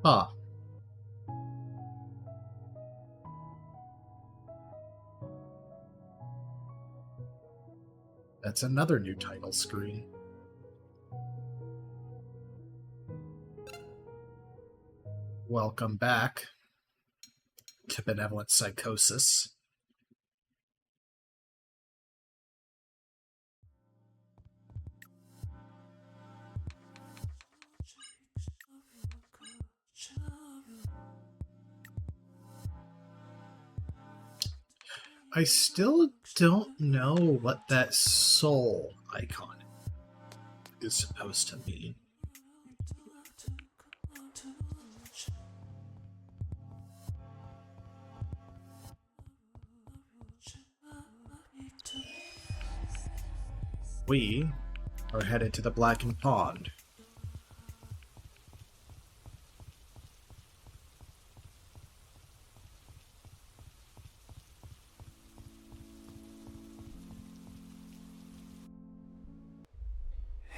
Ah, that's another new title screen. Welcome back to Benevolent Psychosis. I still don't know what that soul icon is supposed to mean. We are headed to the Blackened Pond.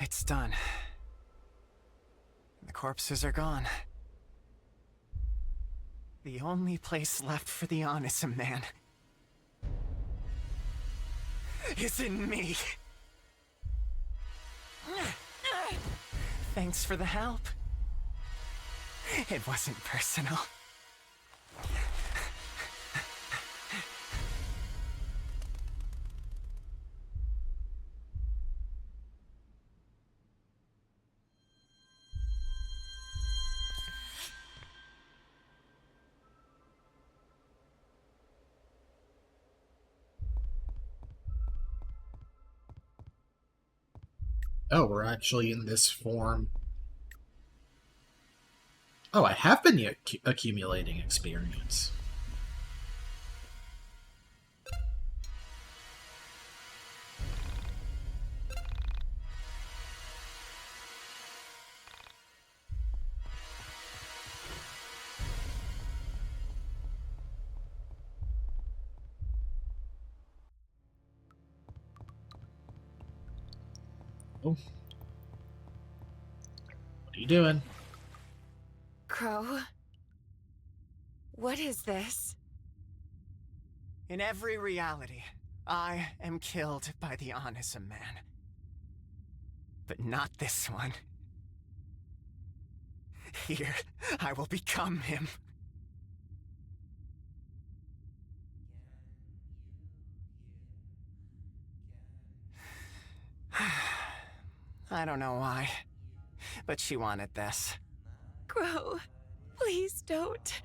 It's done. The corpses are gone. The only place left for the Onisum man is in me. Thanks for the help. It wasn't personal. Oh, we're actually in this form. Oh, I have been accumulating experience. Oh. What are you doing? Crow? What is this? In every reality, I am killed by the Onisum man. But not this one. Here, I will become him. I don't know why, but she wanted this. Crow, please don't.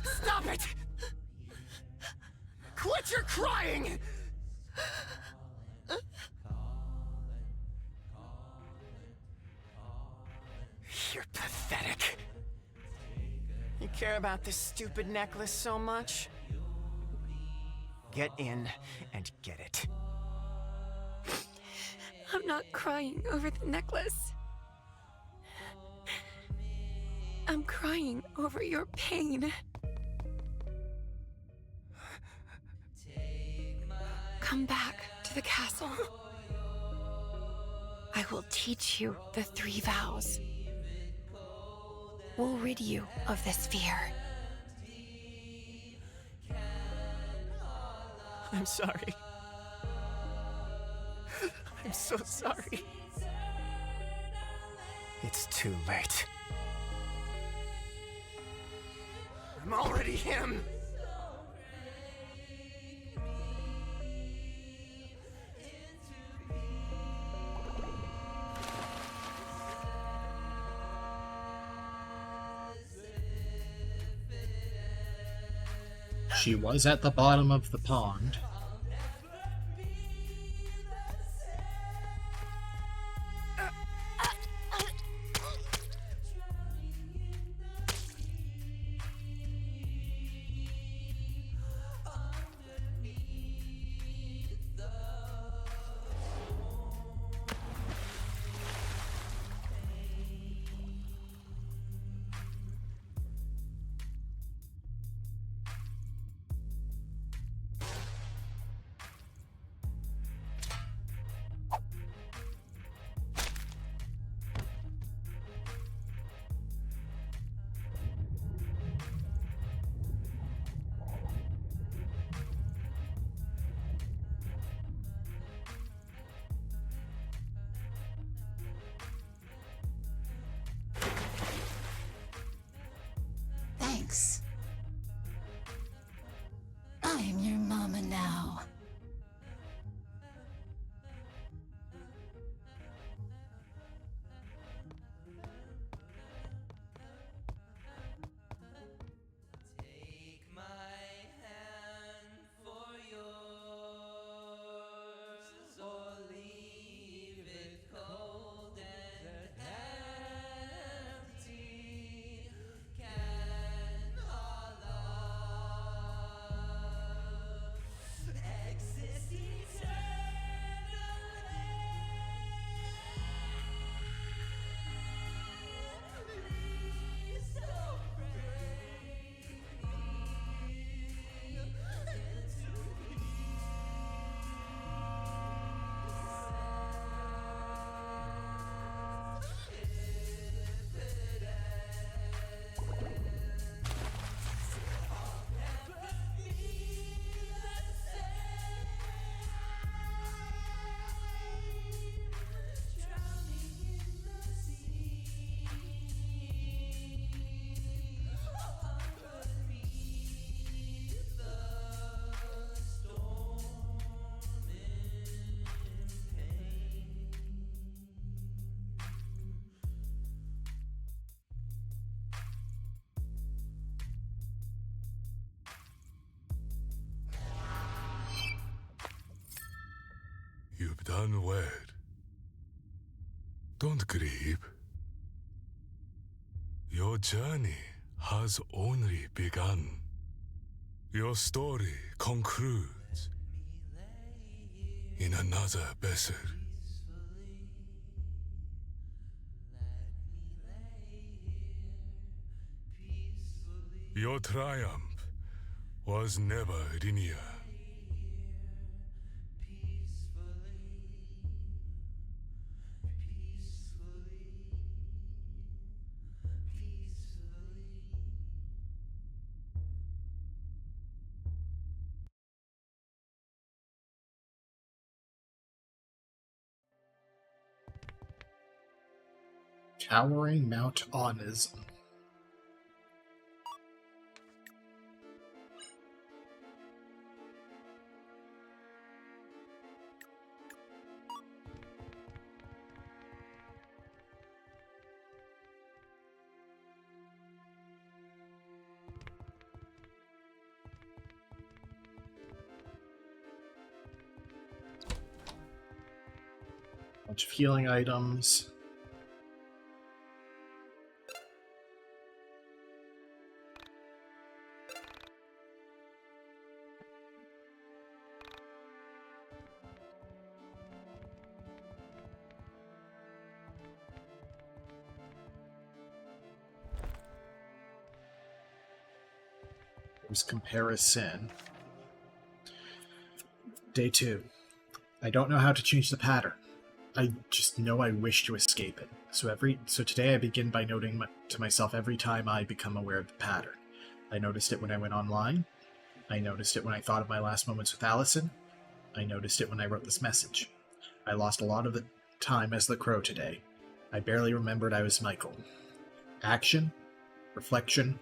Stop it! Quit your crying! You're pathetic. You care about this stupid necklace so much? Get in and get it. I'm not crying over the necklace. I'm crying over your pain. Come back to the castle. I will teach you the 3 vows. We'll rid you of this fear. I'm sorry. I'm so sorry. It's too late. I'm already him! She was at the bottom of the pond. Alex. I'm your mama now. Take my hand for yours, or leave it cold and empty. Can our love exist eternally? Please don't break me into You've done well. Don't grieve. Your journey has only begun. Your story concludes in another vessel. Your triumph was never linear. Towering Mount Onism. Bunch of healing items. There's comparison. Day 2. I don't know how to change the pattern. I just know I wish to escape it. So today I begin by noting to myself every time I become aware of the pattern. I noticed it when I went online. I noticed it when I thought of my last moments with Allison. I noticed it when I wrote this message. I lost a lot of the time as the Crow today. I barely remembered I was Michael. Action, reflection,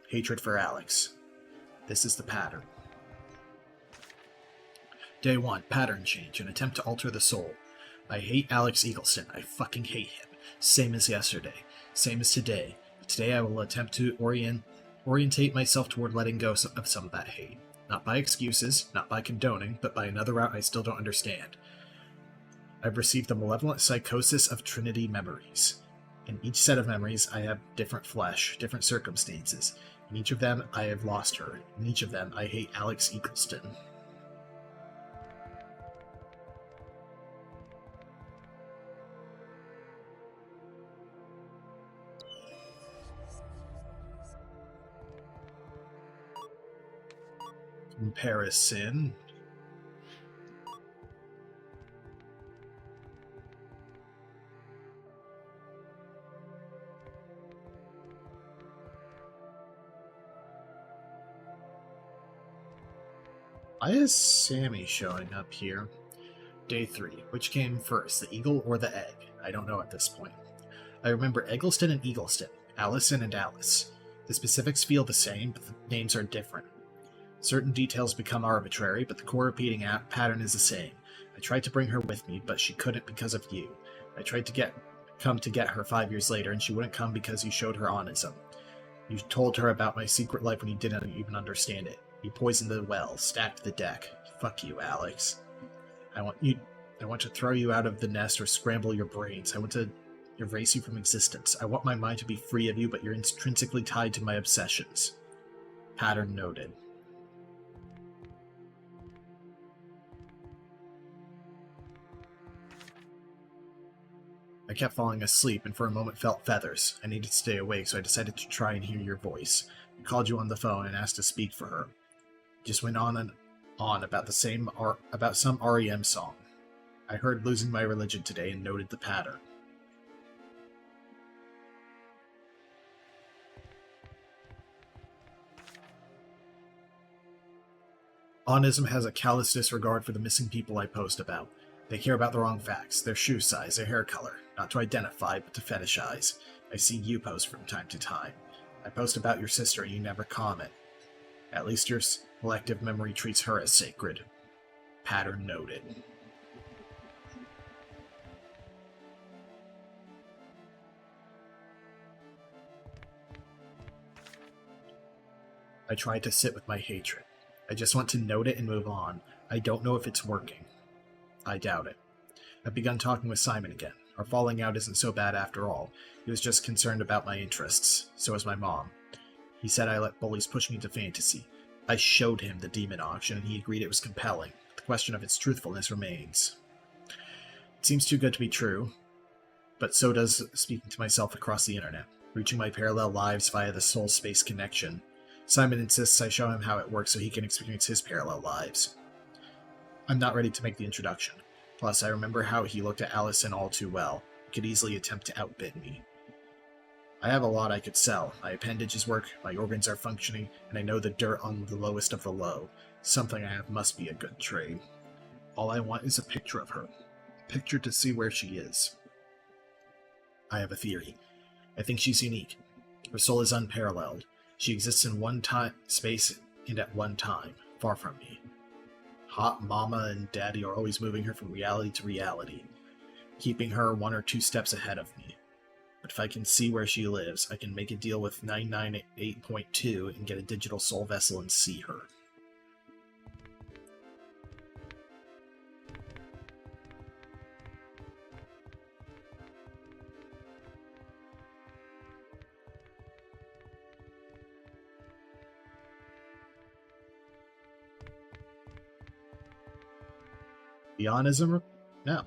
hatred for Alex. This is the pattern. Day 1, pattern change, an attempt to alter the soul. I hate Alex Eagleston. I fucking hate him. Same as yesterday. Same as today. Today I will attempt to orientate myself toward letting go of some of that hate. Not by excuses, not by condoning, but by another route I still don't understand. I've received the malevolent psychosis of Trinity memories. In each set of memories, I have different flesh, different circumstances. In each of them, I have lost her. In each of them, I hate Alex Eagleston. Comparison. Why is Sammy showing up here? Day 3. Which came first, the eagle or the egg? I don't know at this point. I remember Eggleston and Eagleston, Allison and Alice. The specifics feel the same, but the names are different. Certain details become arbitrary, but the core repeating pattern is the same. I tried to bring her with me, but she couldn't because of you. I tried to come to get her 5 years later, and she wouldn't come because you showed her onism. You told her about my secret life when you didn't even understand it. You poisoned the well, stacked the deck. Fuck you, Alex. I want to throw you out of the nest or scramble your brains. I want to erase you from existence. I want my mind to be free of you, but you're intrinsically tied to my obsessions. Pattern noted. I kept falling asleep and for a moment felt feathers. I needed to stay awake, so I decided to try and hear your voice. I called you on the phone and asked to speak for her. Just went on and on about about some REM song. I heard Losing My Religion today and noted the pattern. Onism has a callous disregard for the missing people I post about. They care about the wrong facts, their shoe size, their hair color, not to identify, but to fetishize. I see you post from time to time. I post about your sister and you never comment. At least your selective memory treats her as sacred. Pattern noted. I tried to sit with my hatred. I just want to note it and move on. I don't know if it's working. I doubt it. I've begun talking with Simon again. Our falling out isn't so bad after all. He was just concerned about my interests. So was my mom. He said I let bullies push me into fantasy. I showed him the demon auction and he agreed it was compelling. The question of its truthfulness remains. It seems too good to be true, but so does speaking to myself across the internet, reaching my parallel lives via the soul space connection. Simon insists I show him how it works so he can experience his parallel lives. I'm not ready to make the introduction. Plus, I remember how he looked at Allison all too well. He could easily attempt to outbid me. I have a lot I could sell. My appendages work, my organs are functioning, and I know the dirt on the lowest of the low. Something I have must be a good trade. All I want is a picture of her. A picture to see where she is. I have a theory. I think she's unique. Her soul is unparalleled. She exists in one space and at one time, far from me. Hot mama and daddy are always moving her from reality to reality, keeping her 1 or 2 steps ahead of me. But if I can see where she lives, I can make a deal with 998.2 and get a digital soul vessel and see her. Bionism? No.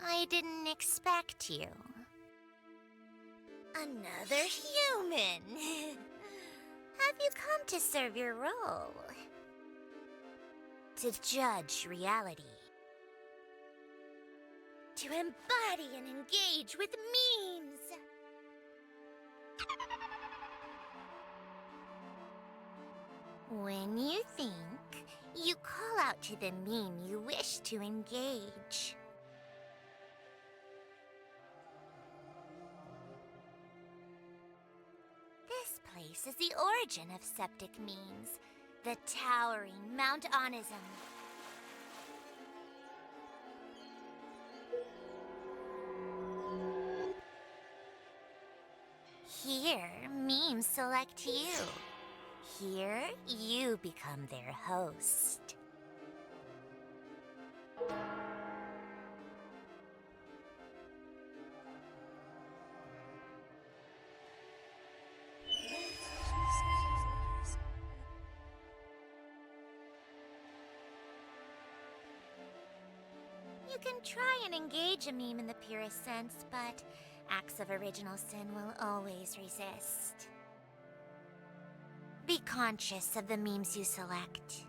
I didn't expect you. Another human. You come to serve your role. To judge reality. To embody and engage with memes. When you think, you call out to the meme you wish to engage. This place is the origin of septic memes, the towering Mount Onism. Here, memes select you. Here, you become their host. You can try and engage a meme in the purest sense, but acts of original sin will always resist. Be conscious of the memes you select.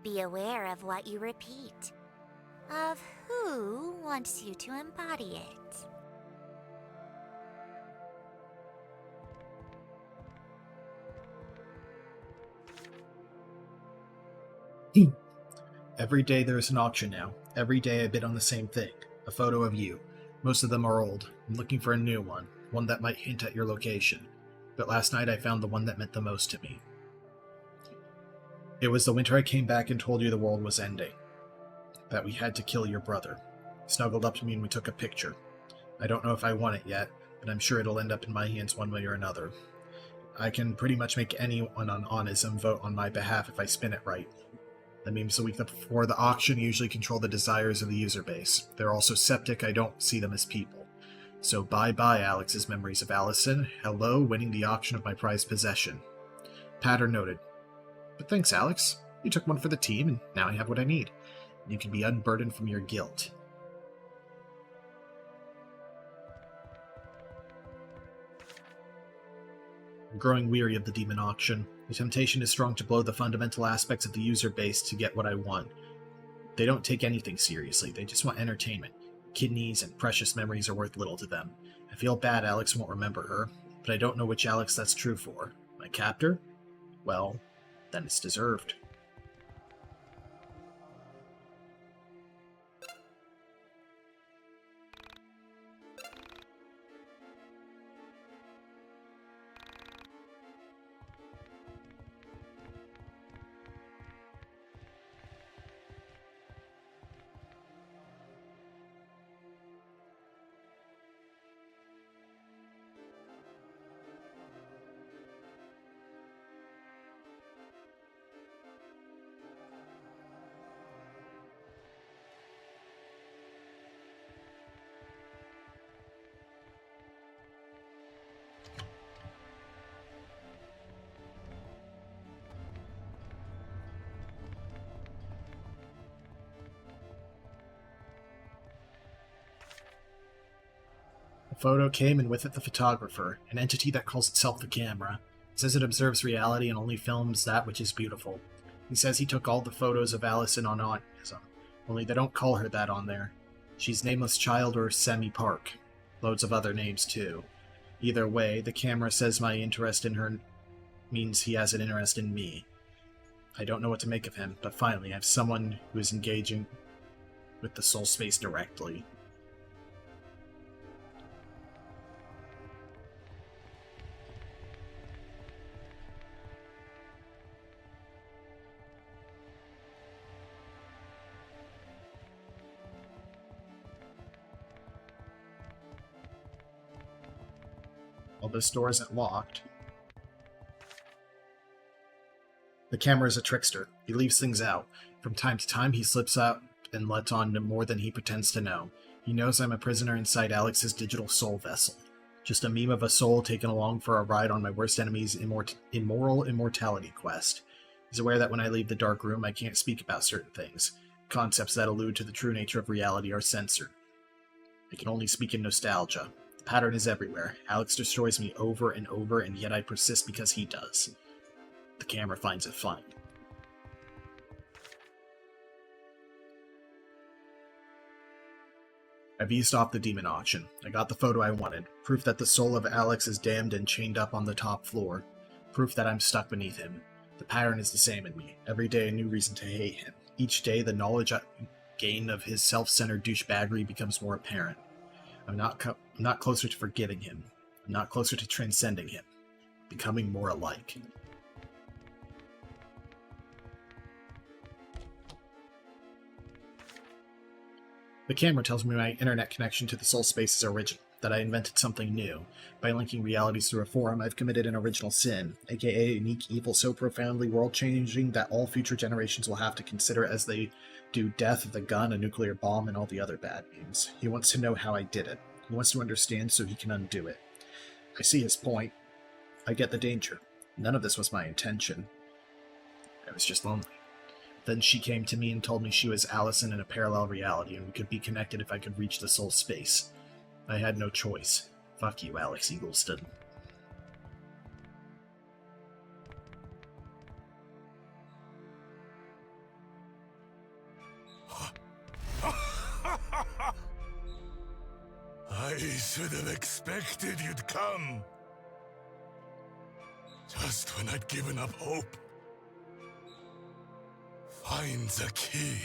Be aware of what you repeat, of who wants you to embody it. Every day there is an auction now. Every day I bid on the same thing. A photo of you. Most of them are old. I'm looking for a new one that might hint at your location. But last night I found the one that meant the most to me. It was the winter I came back and told you the world was ending. That we had to kill your brother. He snuggled up to me and we took a picture. I don't know if I want it yet, but I'm sure it'll end up in my hands one way or another. I can pretty much make anyone on Onism vote on my behalf if I spin it right. The memes the week before the auction usually control the desires of the user base. They're also septic, I don't see them as people. So bye-bye Alex's memories of Allison. Hello, winning the auction of my prized possession. Pattern noted. But thanks, Alex. You took one for the team, and now I have what I need. You can be unburdened from your guilt. I'm growing weary of the demon auction. The temptation is strong to blow the fundamental aspects of the user base to get what I want. They don't take anything seriously, they just want entertainment. Kidneys and precious memories are worth little to them. I feel bad Alex won't remember her, but I don't know which Alex that's true for. My captor? Well, then it's deserved. The photo came, and with it the photographer, an entity that calls itself the camera. It says it observes reality and only films that which is beautiful. He says he took all the photos of Allison on Onism, only they don't call her that on there. She's Nameless Child or Semi Park. Loads of other names too. Either way, the camera says my interest in her means he has an interest in me. I don't know what to make of him, but finally I have someone who is engaging with the soul space directly. Well, this door isn't locked. The camera is a trickster. He leaves things out. From time to time, he slips out and lets on more than he pretends to know. He knows I'm a prisoner inside Alex's digital soul vessel. Just a meme of a soul taken along for a ride on my worst enemy's immoral immortality quest. He's aware that when I leave the dark room, I can't speak about certain things. Concepts that allude to the true nature of reality are censored. I can only speak in nostalgia. The pattern is everywhere. Alex destroys me over and over, and yet I persist because he does. The camera finds it fun. I've eased off the demon auction. I got the photo I wanted. Proof that the soul of Alex is damned and chained up on the top floor. Proof that I'm stuck beneath him. The pattern is the same in me. Every day a new reason to hate him. Each day the knowledge I gain of his self-centered douchebaggery becomes more apparent. I'm not closer to forgiving him. I'm not closer to transcending him. Becoming more alike. The camera tells me my internet connection to the soul space is original, that I invented something new. By linking realities through a forum, I've committed an original sin, aka a unique evil so profoundly world-changing that all future generations will have to consider as they do death, the gun, a nuclear bomb, and all the other bad names. He wants to know how I did it. He wants to understand so he can undo it. I see his point. I get the danger. None of this was my intention. I was just lonely. Then she came to me and told me she was Allison in a parallel reality and we could be connected if I could reach the soul space. I had no choice. Fuck you, Alex Eagleston. I should have expected you'd come. Just when I'd given up hope. Find the key.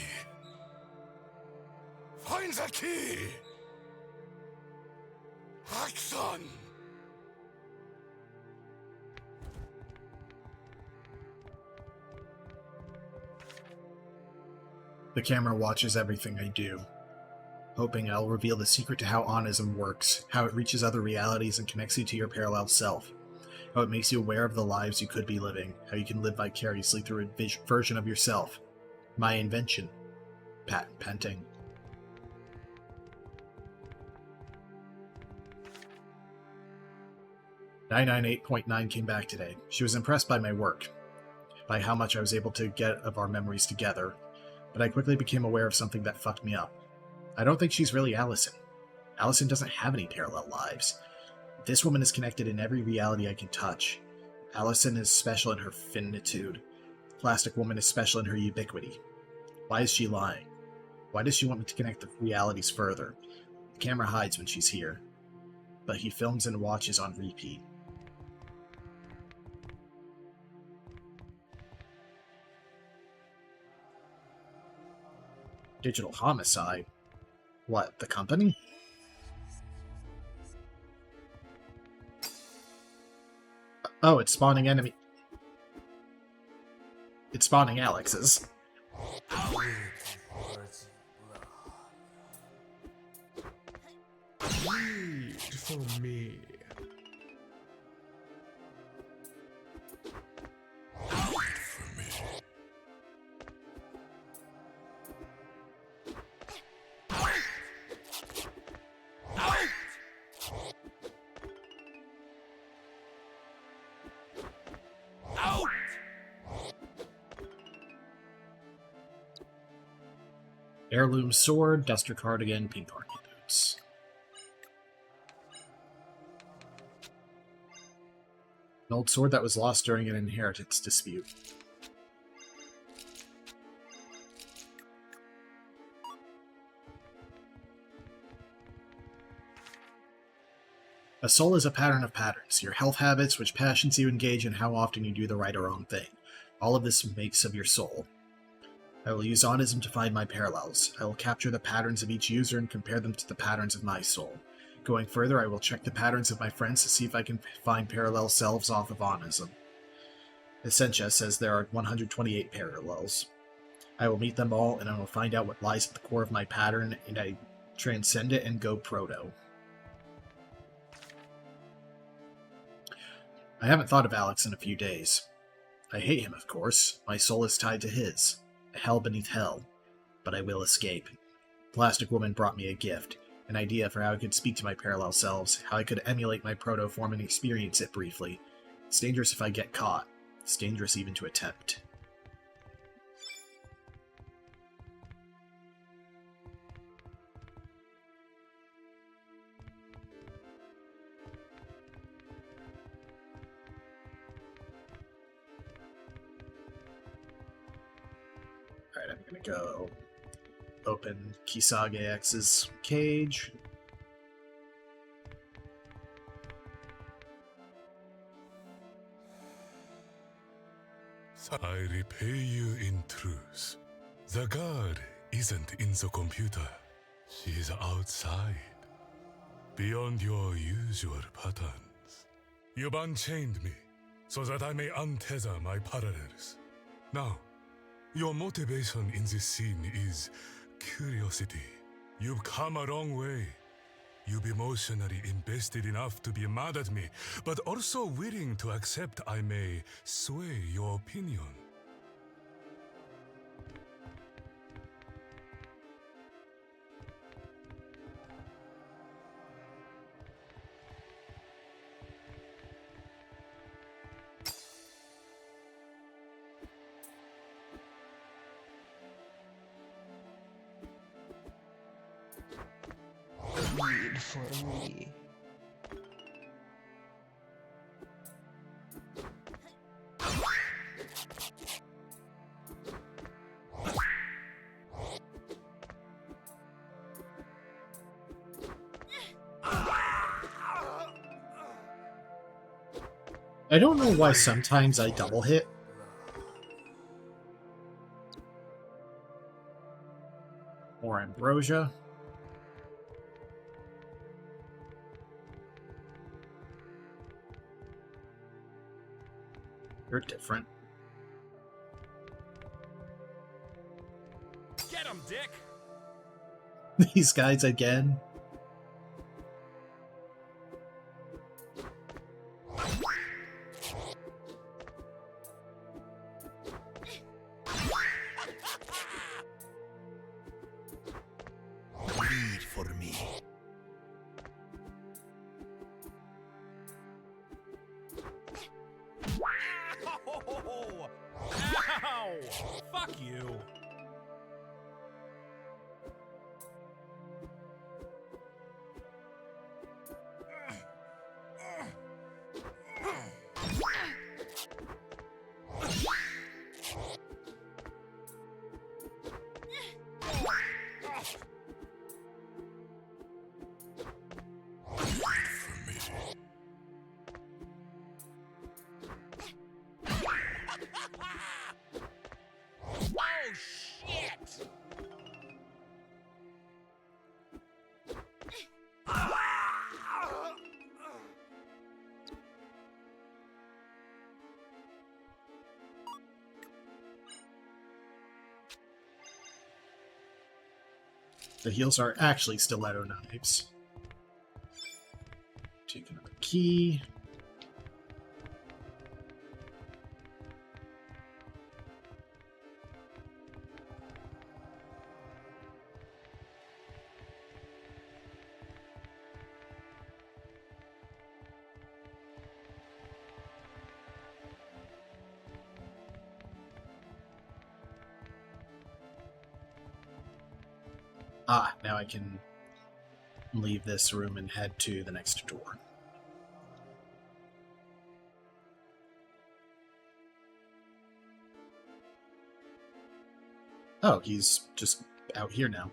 Find the key! Action! The camera watches everything I do, hoping I'll reveal the secret to how onism works, how it reaches other realities and connects you to your parallel self, how it makes you aware of the lives you could be living, how you can live vicariously through a version of yourself. My invention. Patent pending. 998.9 came back today. She was impressed by my work, by how much I was able to get of our memories together, but I quickly became aware of something that fucked me up. I don't think she's really Allison. Allison doesn't have any parallel lives. This woman is connected in every reality I can touch. Allison is special in her finitude. Plastic Woman is special in her ubiquity. Why is she lying? Why does she want me to connect the realities further? The camera hides when she's here, but he films and watches on repeat. Digital homicide? What, the company? Oh, it's spawning enemy. It's spawning Alex's. Wait for me. Heirloom sword, duster cardigan, pink army boots. An old sword that was lost during an inheritance dispute. A soul is a pattern of patterns, your health habits, which passions you engage, and how often you do the right or wrong thing. All of this makes of your soul. I will use onism to find my parallels. I will capture the patterns of each user and compare them to the patterns of my soul. Going further, I will check the patterns of my friends to see if I can find parallel selves off of onism. Essentia says there are 128 parallels. I will meet them all, and I will find out what lies at the core of my pattern, and I transcend it and go proto. I haven't thought of Alex in a few days. I hate him, of course. My soul is tied to his. A hell beneath hell. But I will escape. Plastic Woman brought me a gift. An idea for how I could speak to my parallel selves, how I could emulate my proto-form and experience it briefly. It's dangerous if I get caught. It's dangerous even to attempt. Alright, I'm gonna go open Kisage X's cage. I repay you in truth. The guard isn't in the computer. She's outside. Beyond your usual patterns. You've unchained me, so that I may untether my parallels. Now, your motivation in this scene is curiosity. You've come a long way. You've emotionally invested enough to be mad at me, but also willing to accept I may sway your opinion. Read for me. I don't know why sometimes I double hit. More ambrosia. You're different. Get him, Dick! These guys again. Read for me. Ow! Ow! Fuck you! Oh shit! The heels are actually stiletto knives. Take another key. Ah, now I can leave this room and head to the next door. Oh, he's just out here now.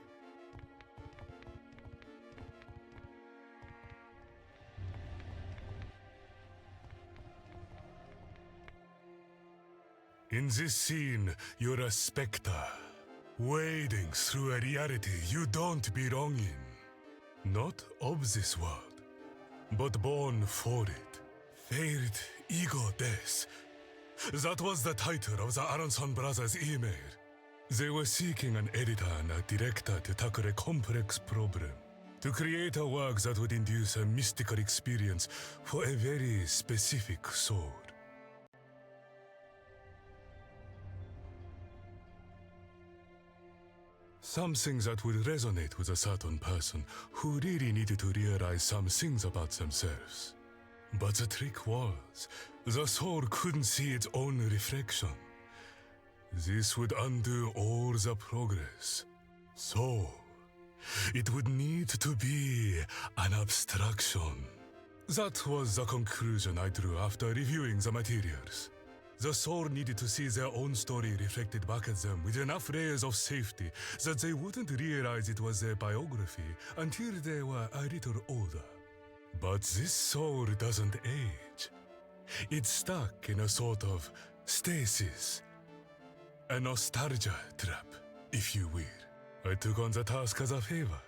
In this scene, you're a specter, wading through a reality you don't belong in. Not of this world, but born for it. Failed ego death. That was the title of the Aronson brothers' email. They were seeking an editor and a director to tackle a complex problem. To create a work that would induce a mystical experience for a very specific soul. Something that would resonate with a certain person who really needed to realize some things about themselves. But the trick was, the soul couldn't see its own reflection. This would undo all the progress. So, it would need to be an abstraction. That was the conclusion I drew after reviewing the materials. The soul needed to see their own story reflected back at them with enough layers of safety that they wouldn't realize it was their biography until they were a little older. But this soul doesn't age. It's stuck in a sort of stasis. A nostalgia trap, if you will. I took on the task as a favor,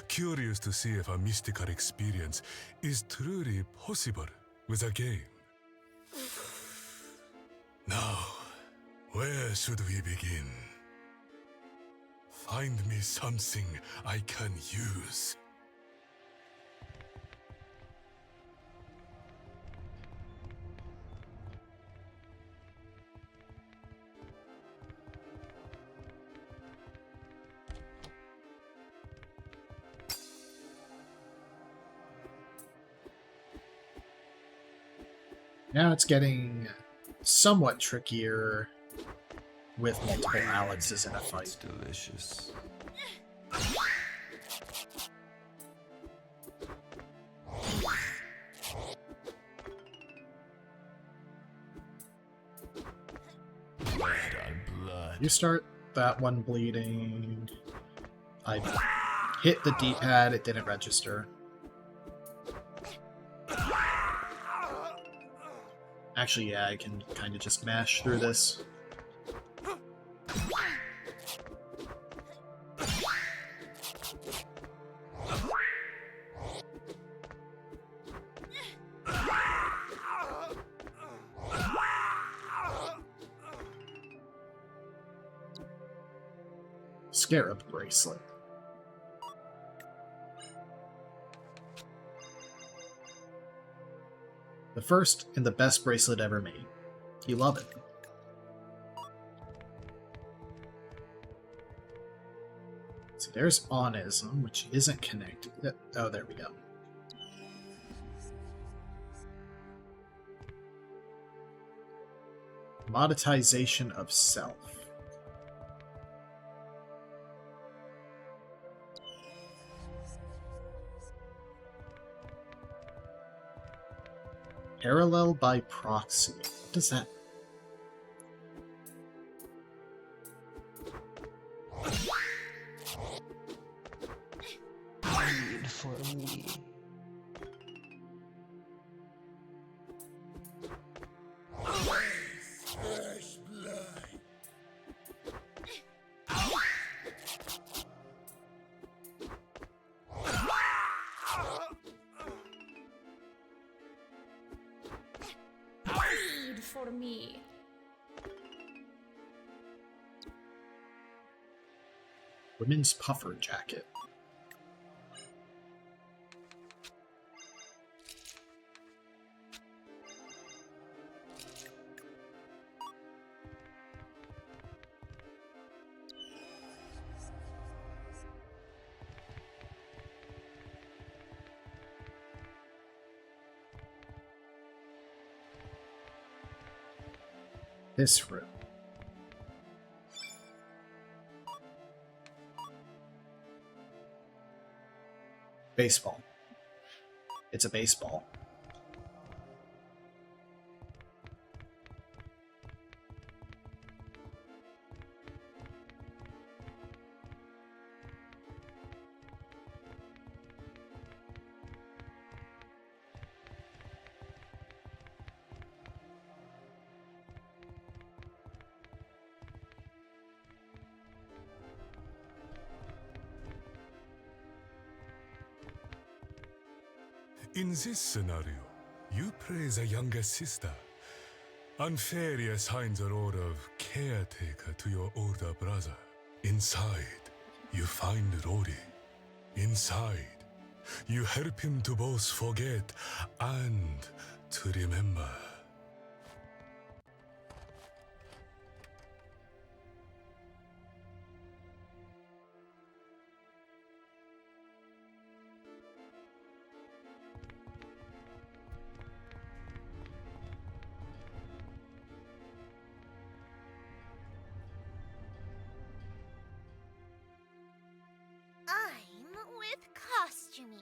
curious to see if a mystical experience is truly possible with a game. Now, where should we begin? Find me something I can use. Now it's getting somewhat trickier with multiple Alexes in a fight. Delicious. Blood on blood. You start that one bleeding. I hit the D-pad, it didn't register. Actually, yeah, I can kind of just mash through this. Scarab bracelet. The first and the best bracelet ever made. You love it. So there's Onism, which isn't connected. Oh, there we go. Monetization of self. Parallel by proxy. What does that? Bleed for me. Fresh blood. Bleed for me. Women's puffer jacket. This room. Baseball. It's a baseball. In this scenario, you play the younger sister. Unfairly assign the role of caretaker to your older brother. Inside, you find Rory. Inside, you help him to both forget and to remember. I'm with costuming.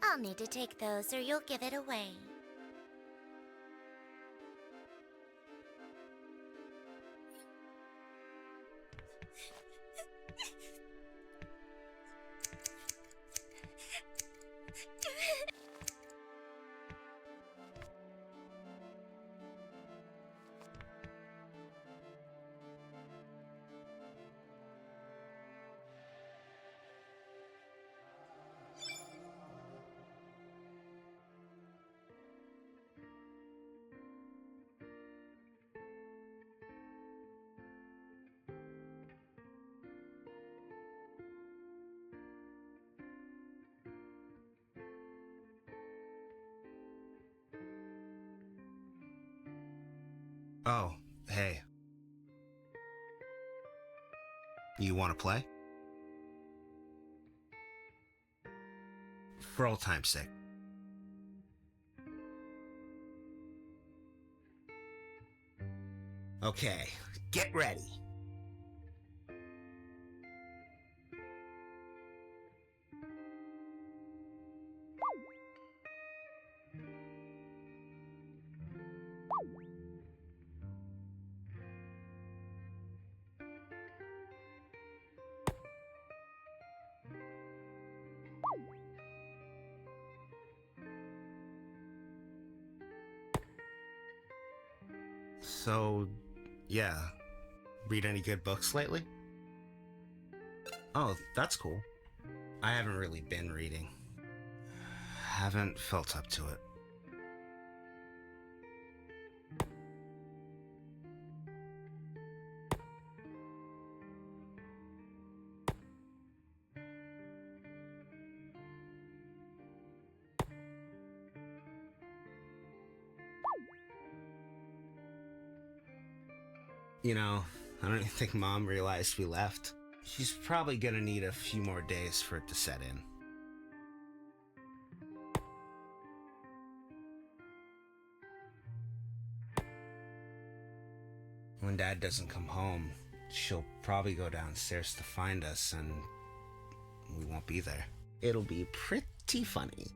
I'll need to take those or you'll give it away. Oh, hey. You want to play? For old time's sake. Okay, get ready. So, yeah. Read any good books lately? Oh, that's cool. I haven't really been reading. Haven't felt up to it. You know, I don't even think Mom realized we left. She's probably gonna need a few more days for it to set in. When Dad doesn't come home, she'll probably go downstairs to find us, and we won't be there. It'll be pretty funny.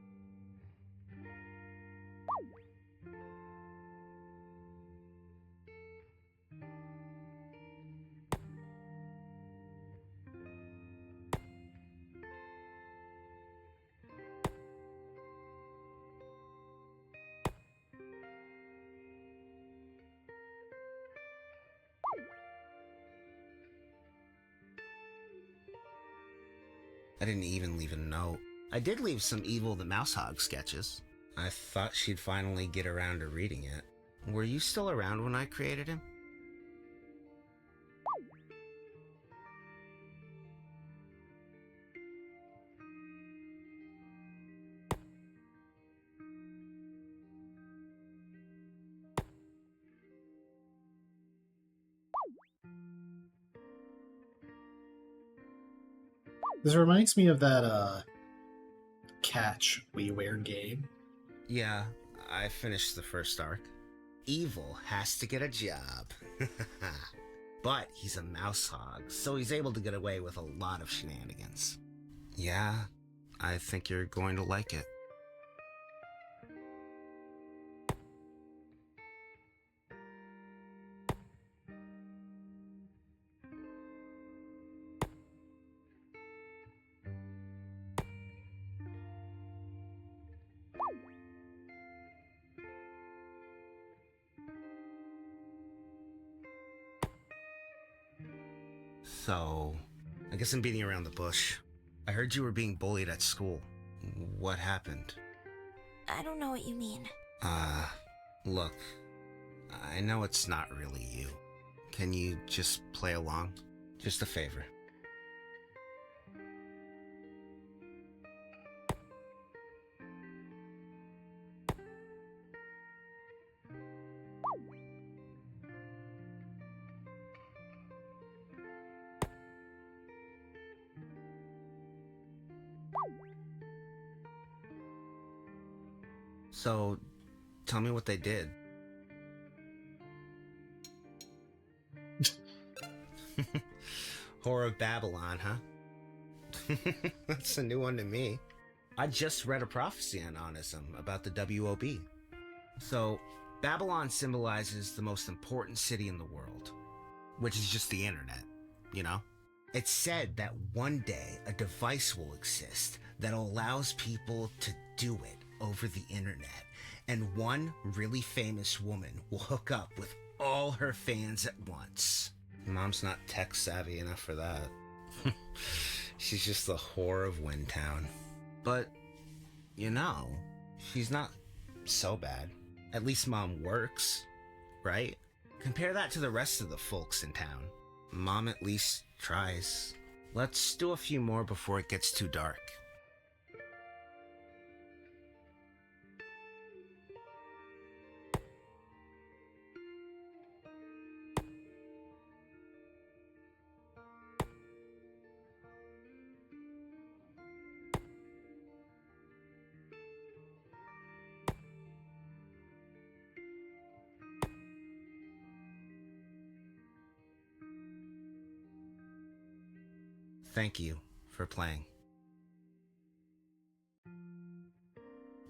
I didn't even leave a note. I did leave some Evil the Mousehog sketches. I thought she'd finally get around to reading it. Were you still around when I created him? This reminds me of that Catch WiiWare game. Yeah, I finished the first arc. Evil has to get a job. But he's a mouse hog, so he's able to get away with a lot of shenanigans. Yeah, I think you're going to like it. So, I guess I'm beating around the bush. I heard you were being bullied at school. What happened? I don't know what you mean. Look, I know it's not really you. Can you just play along? Just a favor. So, tell me what they did. Whore of Babylon, huh? That's a new one to me. I just read a prophecy on Onism about the WOB. So, Babylon symbolizes the most important city in the world, which is just the internet, you know? It's said that one day a device will exist that allows people to do it over the internet, and one really famous woman will hook up with all her fans at once. Mom's not tech savvy enough for that. She's just the whore of Windtown. But, you know, she's not so bad. At least Mom works, right? Compare that to the rest of the folks in town. Mom at least tries. Let's do a few more before it gets too dark. Thank you for playing.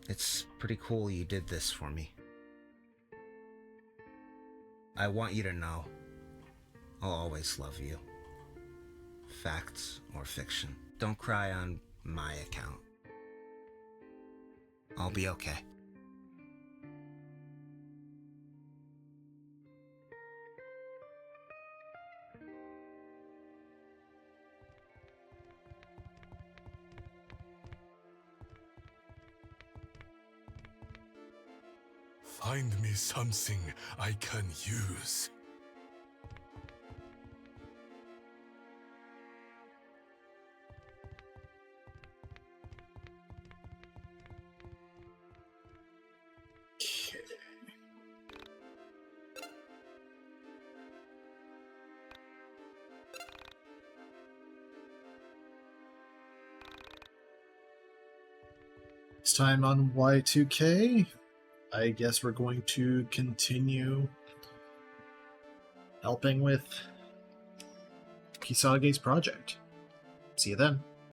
It's pretty cool you did this for me. I want you to know I'll always love you. Facts or fiction. Don't cry on my account. I'll be okay. Find me something I can use. It's time on Y2K. I guess we're going to continue helping with Kisage's project. See you then.